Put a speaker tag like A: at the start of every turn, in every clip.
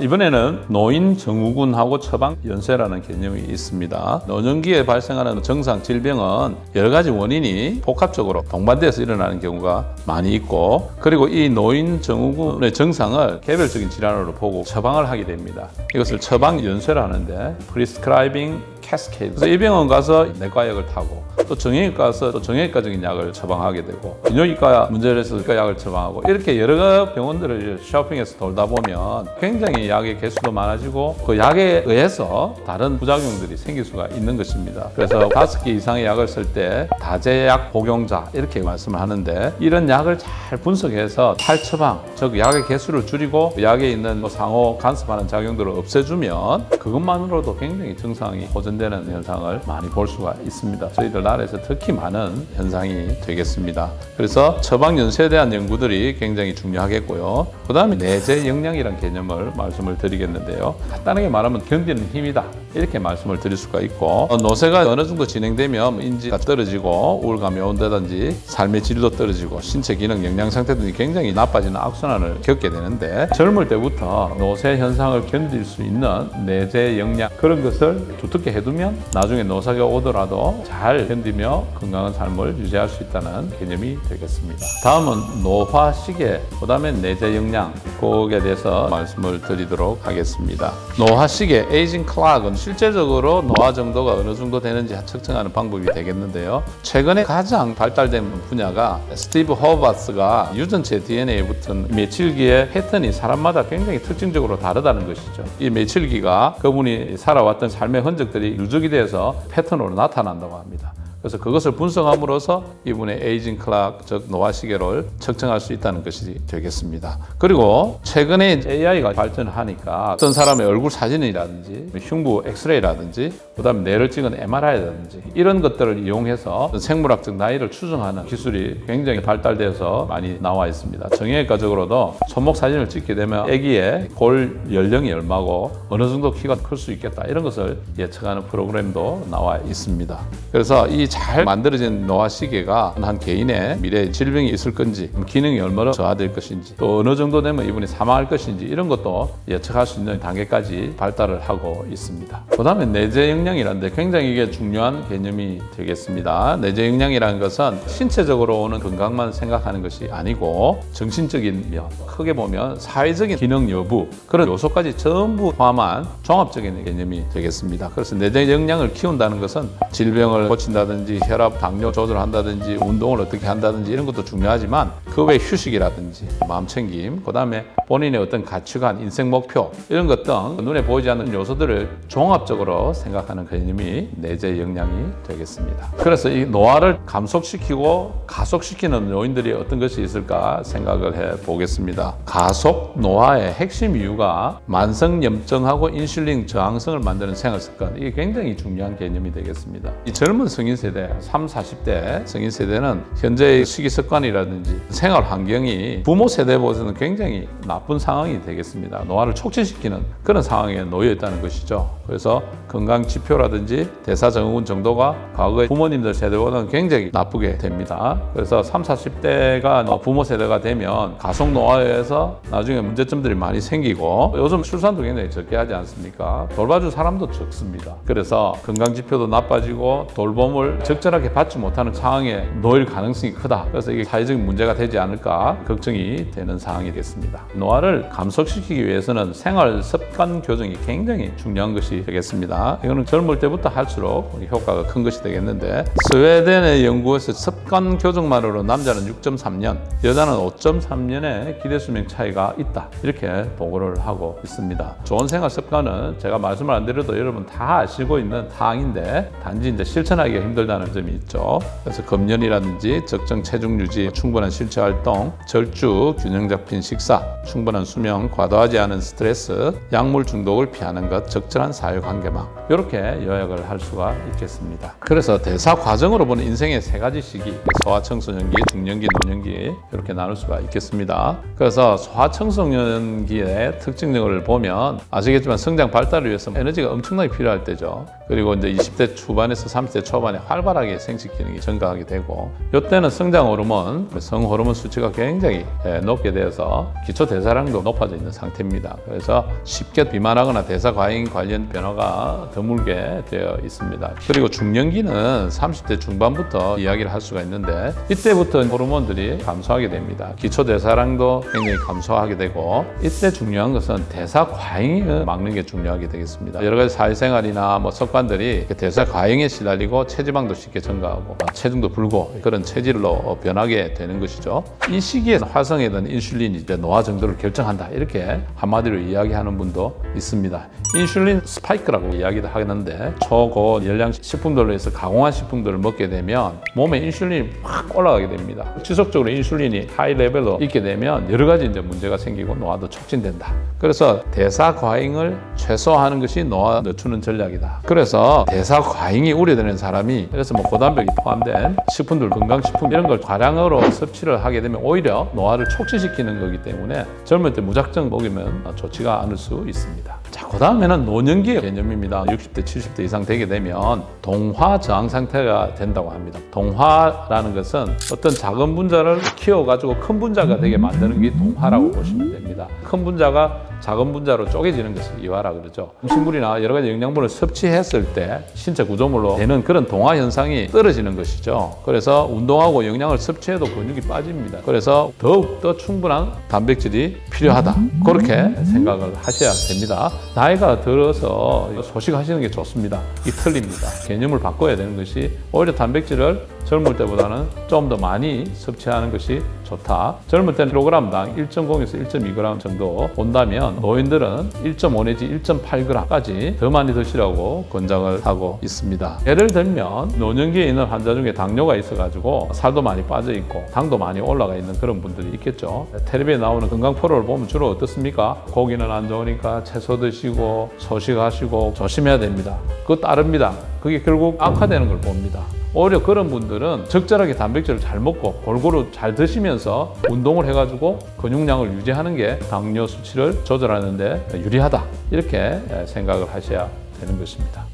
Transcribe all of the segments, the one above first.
A: 이번에는 노인 증후군하고 처방 연쇄라는 개념이 있습니다. 노년기에 발생하는 정상 질병은 여러 가지 원인이 복합적으로 동반돼서 일어나는 경우가 많이 있고, 그리고 이 노인 증후군의 증상을 개별적인 질환으로 보고 처방을 하게 됩니다. 이것을 처방 연쇄라 하는데 prescribing cascade. 그래서 이 병원 가서 내과약을 타고 또 정형외과 가서 또 정형외과적인 약을 처방하게 되고, 비뇨기과 문제를 해서 그 약을 처방하고, 이렇게 여러 병원들을 쇼핑해서 돌다 보면 굉장히 약의 개수도 많아지고 그 약에 의해서 다른 부작용들이 생길 수가 있는 것입니다. 그래서 5개 이상의 약을 쓸 때 다제약 복용자 이렇게 말씀을 하는데, 이런 약을 잘 분석해서 탈처방, 즉 약의 개수를 줄이고 약에 있는 상호 간섭하는 작용들을 없애주면 그것만으로도 굉장히 증상이 호전되는 현상을 많이 볼 수가 있습니다. 저희들 나라에서 특히 많은 현상이 되겠습니다. 그래서 처방 연쇄에 대한 연구들이 굉장히 중요하겠고요. 그 다음에 내재 역량이라는 개념을 말씀을 드리겠는데요. 간단하게 말하면 견디는 힘이다, 이렇게 말씀을 드릴 수가 있고, 노쇠가 어느 정도 진행되면 인지가 떨어지고 우울감이 온다든지 삶의 질도 떨어지고 신체 기능, 영양 상태 등이 굉장히 나빠지는 악순환을 겪게 되는데, 젊을 때부터 노쇠 현상을 견딜 수 있는 내재 역량, 그런 것을 두텁게 해두면 나중에 노쇠가 오더라도 잘 견디며 건강한 삶을 유지할 수 있다는 개념이 되겠습니다. 다음은 노화 시계, 그 다음에 내재 역량, 그거에 대해서 말씀을 드리도록 하겠습니다. 노화 시계, 에이징 클락은 실제적으로 노화 정도가 어느 정도 되는지 측정하는 방법이 되겠는데요. 최근에 가장 발달된 분야가 스티브 호바스가 유전체 DNA에 붙은 메칠기의 패턴이 사람마다 굉장히 특징적으로 다르다는 것이죠. 이 메칠기가 그분이 살아왔던 삶의 흔적들이 누적이 돼서 패턴으로 나타난다고 합니다. 그래서 그것을 분석함으로써 이분의 에이징 클락, 즉 노화 시계를 측정할 수 있다는 것이 되겠습니다. 그리고 최근에 AI가 발전하니까 어떤 사람의 얼굴 사진이라든지 흉부 엑스레이라든지 그다음에 뇌를 찍은 MRI라든지 이런 것들을 이용해서 생물학적 나이를 추정하는 기술이 굉장히 발달돼서 많이 나와 있습니다. 정형외과적으로도 손목 사진을 찍게 되면 아기의 골 연령이 얼마고 어느 정도 키가 클 수 있겠다, 이런 것을 예측하는 프로그램도 나와 있습니다. 그래서 이 잘 만들어진 노화 시계가 한 개인의 미래에 질병이 있을 건지, 기능이 얼마나 저하될 것인지, 또 어느 정도 되면 이분이 사망할 것인지, 이런 것도 예측할 수 있는 단계까지 발달을 하고 있습니다. 그 다음에 내재 역량이라는데 굉장히 이게 중요한 개념이 되겠습니다. 내재 역량이라는 것은 신체적으로 오는 건강만 생각하는 것이 아니고 정신적인 면, 크게 보면 사회적인 기능 여부, 그런 요소까지 전부 포함한 종합적인 개념이 되겠습니다. 그래서 내재 역량을 키운다는 것은 질병을 고친다든지 혈압, 당뇨 조절한다든지 운동을 어떻게 한다든지 이런 것도 중요하지만 그 외 휴식이라든지 마음챙김, 그 다음에 본인의 어떤 가치관, 인생 목표, 이런 것 등 눈에 보이지 않는 요소들을 종합적으로 생각하는 개념이 내재 역량이 되겠습니다. 그래서 이 노화를 감속시키고 가속시키는 요인들이 어떤 것이 있을까 생각을 해 보겠습니다. 가속 노화의 핵심 이유가 만성염증하고 인슐린 저항성을 만드는 생활습관, 이게 굉장히 중요한 개념이 되겠습니다. 이 젊은 성인 세대, 30, 40대 성인 세대는 현재의 식이습관이라든지 생활 환경이 부모 세대보다는 굉장히 나쁜 상황이 되겠습니다. 노화를 촉진시키는 그런 상황에 놓여 있다는 것이죠. 그래서 건강 지표라든지 대사증후군 정도가 과거의 부모님들 세대보다는 굉장히 나쁘게 됩니다. 그래서 30, 40대가 부모 세대가 되면 가속 노화에 의해서 나중에 문제점들이 많이 생기고, 요즘 출산도 굉장히 적게 하지 않습니까? 돌봐줄 사람도 적습니다. 그래서 건강 지표도 나빠지고 돌봄을 적절하게 받지 못하는 상황에 놓일 가능성이 크다. 그래서 이게 사회적인 문제가 되지 않을까 걱정이 되는 상황이 됐습니다. 노화를 감속시키기 위해서는 생활 습관 교정이 굉장히 중요한 것이 되겠습니다. 이거는 젊을 때부터 할수록 효과가 큰 것이 되겠는데, 스웨덴의 연구에서 습관 교정만으로 남자는 6.3년, 여자는 5.3년의 기대수명 차이가 있다, 이렇게 보고를 하고 있습니다. 좋은 생활 습관은 제가 말씀을 안 드려도 여러분 다 아시고 있는 사항인데, 단지 이제 실천하기가 힘들다는 점이 있죠. 그래서 금연이라든지 적정 체중 유지, 충분한 신체 활동, 절주, 균형 잡힌 식사, 충분한 수면, 과도하지 않은 스트레스, 약물 중독을 피하는 것, 적절한 사회관계망 이렇게 요약을 할 수가 있겠습니다. 그래서 대사 과정으로 보는 인생의 세 가지 시기, 소아청소년기, 중년기, 노년기 이렇게 나눌 수가 있겠습니다. 그래서 소아청소년기의 특징을 보면 아시겠지만 성장 발달을 위해서 에너지가 엄청나게 필요할 때죠. 그리고 이제 20대 초반에서 30대 초반에 활발하게 생식 기능이 증가하게 되고, 이때는 성장 호르몬, 성 호르몬 수치가 굉장히 높게 되어서 기초 대사량도 높아져 있는 상태입니다. 그래서 쉽게 비만하거나 대사 과잉 관련 변화가 드물게 되어 있습니다. 그리고 중년기는 30대 중반부터 이야기를 할 수가 있는데, 이때부터 호르몬들이 감소하게 됩니다. 기초 대사량도 굉장히 감소하게 되고, 이때 중요한 것은 대사 과잉을 막는 게 중요하게 되겠습니다. 여러 가지 사회생활이나 습관들이 대사 과잉에 시달리고 체지방도 쉽게 증가하고 체중도 불고 그런 체질로 변하게 되는 것이죠. 이 시기에 활성화된 인슐린이 이제 노화 정도를 결정한다, 이렇게 한마디로 이야기하는 분도 있습니다. 인슐린 스파이크라고 이야기도 하는데, 초고 열량 식품들로 해서 가공한 식품들을 먹게 되면 몸에 인슐린이 확 올라가게 됩니다. 지속적으로 인슐린이 하이 레벨로 있게 되면 여러 가지 이제 문제가 생기고 노화도 촉진된다. 그래서 대사 과잉을 최소화하는 것이 노화 늦추는 전략이다. 그래서 대사 과잉이 우려되는 사람이, 그래서 고단백이 포함된 식품들, 건강식품 이런 걸 과량으로 섭취를 하게 되면 오히려 노화를 촉진시키는 거기 때문에 젊을 때 무작정 먹이면 좋지가 않을 수 있습니다. 자, 그 다음에는 노년기의 개념입니다. 60대, 70대 이상 되게 되면 동화 저항 상태가 된다고 합니다. 동화라는 것은 어떤 작은 분자를 키워가지고 큰 분자가 되게 만드는 게 동화라고 보시면 됩니다. 큰 분자가 작은 분자로 쪼개지는 것을 이화라 그러죠. 음식물이나 여러 가지 영양분을 섭취했을 때 신체 구조물로 되는 그런 동화 현상이 떨어지는 것이죠. 그래서 운동하고 영양을 섭취해도 근육이 빠집니다. 그래서 더욱더 충분한 단백질이 필요하다, 그렇게 생각을 하셔야 됩니다. 나이가 들어서 소식하시는 게 좋습니다. 이 틀립니다. 개념을 바꿔야 되는 것이, 오히려 단백질을 젊을 때보다는 좀 더 많이 섭취하는 것이 좋다. 젊을 때는 킬로그램당 1.0에서 1.2g 정도 본다면, 노인들은 1.5 내지 1.8g까지 더 많이 드시라고 권장을 하고 있습니다. 예를 들면 노년기에 있는 환자 중에 당뇨가 있어가지고 살도 많이 빠져 있고 당도 많이 올라가 있는 그런 분들이 있겠죠. 텔레비에 나오는 건강 프로를 보면 주로 어떻습니까? 고기는 안 좋으니까 채소 드시고 소식하시고 조심해야 됩니다. 그거 따릅니다. 그게 결국 악화되는 걸 봅니다. 오히려 그런 분들은 적절하게 단백질을 잘 먹고 골고루 잘 드시면서 운동을 해가지고 근육량을 유지하는 게 당뇨 수치를 조절하는 데 유리하다, 이렇게 생각을 하셔야 되는 것입니다.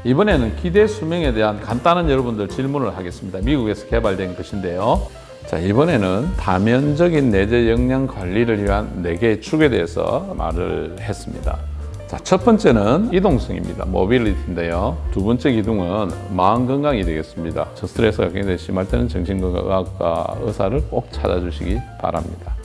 A: 이번에는 기대 수명에 대한 간단한 여러분들 질문을 하겠습니다. 미국에서 개발된 것인데요. 자, 이번에는 다면적인 내재 영양 관리를 위한 4개의 축에 대해서 말을 했습니다. 자, 첫 번째는 이동성입니다. 모빌리티인데요. 두 번째 기둥은 마음 건강이 되겠습니다. 스트레스가 굉장히 심할 때는 정신건강과 의사를 꼭 찾아주시기 바랍니다.